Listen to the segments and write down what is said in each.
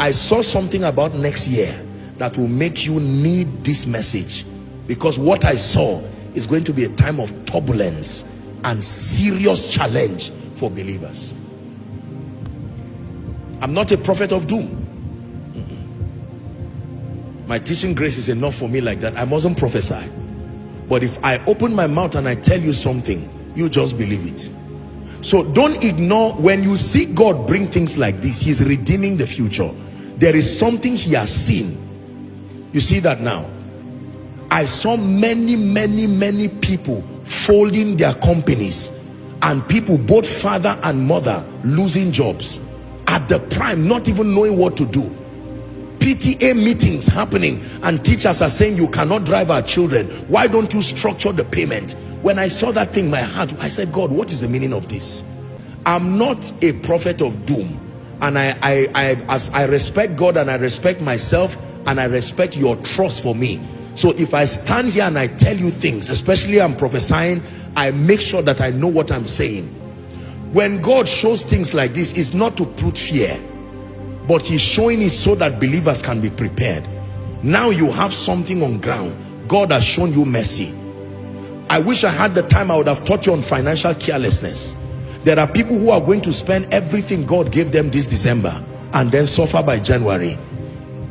I saw something about next year that will make you need this message, because what I saw is going to be a time of turbulence and serious challenge for believers. I'm not a prophet of doom. My teaching grace is enough for me like that. I mustn't prophesy. But if I open my mouth and I tell you something, you just believe it. So don't ignore when you see God bring things like this. He's redeeming the future. There is something he has seen. You see that now? I saw many people folding their companies, and people, both father and mother, losing jobs at the prime, not even knowing what to do. PTA meetings happening, and teachers are saying, you cannot drive our children. Why don't you structure the payment? When I saw that thing, my heart, I said, God, what is the meaning of this? I'm not a prophet of doom, and as I respect God and I respect myself and I respect your trust for me. So if I stand here and I tell you things, especially I'm prophesying, I make sure that I know what I'm saying. When God shows things like this, it's not to put fear, but he's showing it so that believers can be prepared. Now you have something on ground. God has shown you mercy. I wish I had the time. I would have taught you on financial carelessness. There are people who are going to spend everything God gave them this December and then suffer by January.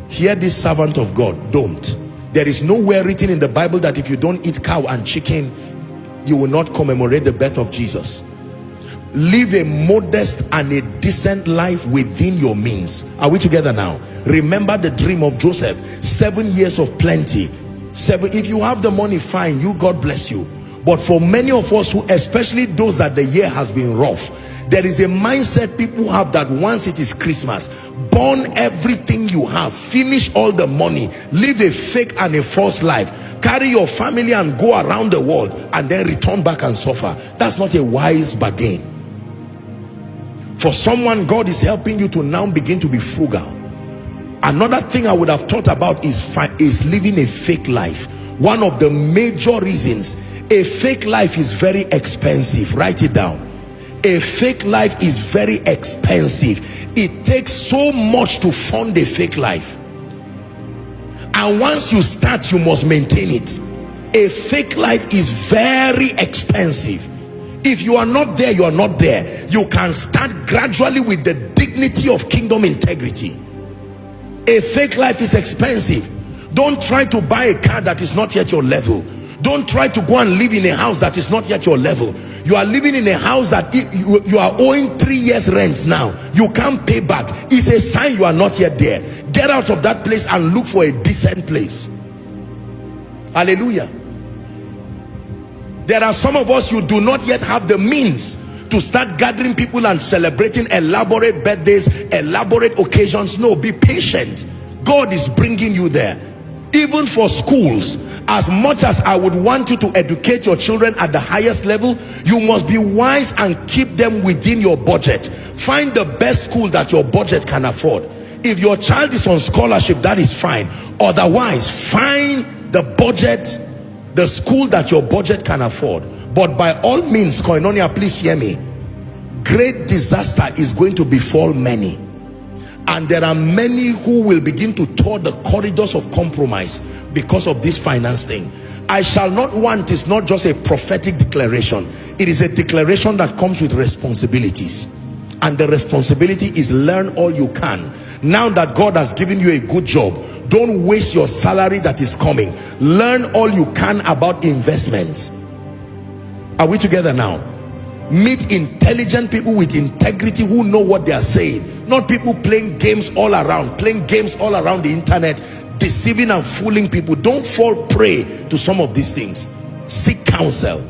Hear this, servant of God, don't. There is nowhere written in the Bible that if you don't eat cow and chicken, you will not commemorate the birth of Jesus. Live a modest and a decent life within your means. Are we together now? Remember the dream of Joseph. 7 years of plenty. If you have the money, fine, you, God bless you. But for many of us, who, especially those that the year has been rough, there is a mindset people have that once it is Christmas, burn everything you have, finish all the money, live a fake and a false life, carry your family and go around the world, and then return back and suffer. That's not a wise bargain. For someone, God is helping you to now begin to be frugal. Another thing I would have thought about is living a fake life. One of the major reasons, a fake life is very expensive. Write it down. A fake life is very expensive. It takes so much to fund a fake life, and once you start, you must maintain it. A fake life is very expensive. If you are not there, you are not there. You can start gradually with the dignity of kingdom integrity. A fake life is expensive. Don't try to buy a car that is not yet your level. Don't try to go and live in a house that is not yet your level. You are living in a house that you are owing 3 years rent now. You can't pay back. It's a sign you are not yet there. Get out of that place and look for a decent place. Hallelujah. There are some of us, you do not yet have the means to start gathering people and celebrating elaborate birthdays, elaborate occasions. No, be patient. God is bringing you there. Even for schools, as much as I would want you to educate your children at the highest level, you must be wise and keep them within your budget. Find the best school that your budget can afford. If your child is on scholarship, that is fine. Otherwise, find the budget, the school that your budget can afford. But by all means, Koinonia, please hear me. Great disaster is going to befall many. And there are many who will begin to tour the corridors of compromise because of this finance thing. I shall not want is not just a prophetic declaration. It is a declaration that comes with responsibilities. And the responsibility is learn all you can. Now that God has given you a good job, don't waste your salary that is coming. Learn all you can about investments. Are we together now? Meet intelligent people with integrity who know what they are saying. Not people playing games all around, the internet, deceiving and fooling people. Don't fall prey to some of these things. Seek counsel.